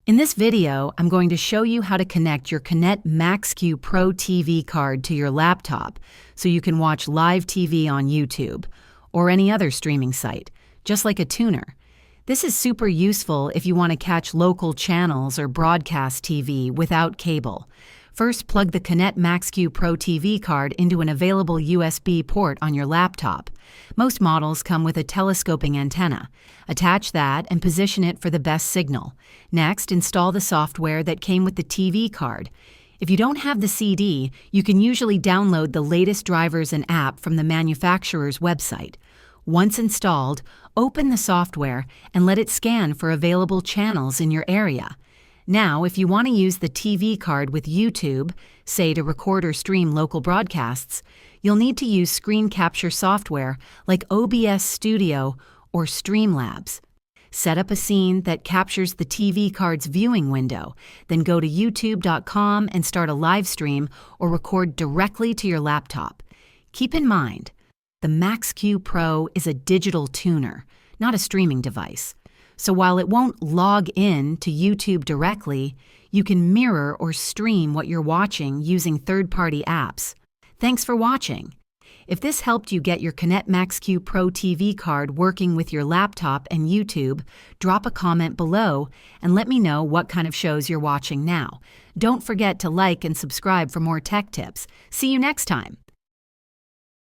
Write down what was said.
In this video, I'm going to show you how to connect your MAXQ Pro TV Card to your laptop so you can watch live TV on YouTube or any other streaming site, just like a tuner. This is super useful if you want to catch local channels or broadcast TV without cable. First, plug the MAXQ Pro TV Card into an available USB port on your laptop. Most models come with a telescoping antenna. Attach that and position it for the best signal. Next, install the software that came with the TV card. If you don't have the CD, you can usually download the latest drivers and app from the manufacturer's website. Once installed, open the software and let it scan for available channels in your area. Now, if you want to use the TV card with YouTube, say to record or stream local broadcasts, you'll need to use screen capture software like OBS Studio or Streamlabs. Set up a scene that captures the TV card's viewing window, then go to youtube.com and start a live stream or record directly to your laptop. Keep in mind, the MAXQ Pro is a digital tuner, not a streaming device. So while it won't log in to YouTube directly, you can mirror or stream what you're watching using third-party apps. Thanks for watching. If this helped you get your MAXQ Pro TV card working with your laptop and YouTube, drop a comment below and let me know what kind of shows you're watching now. Don't forget to like and subscribe for more tech tips. See you next time.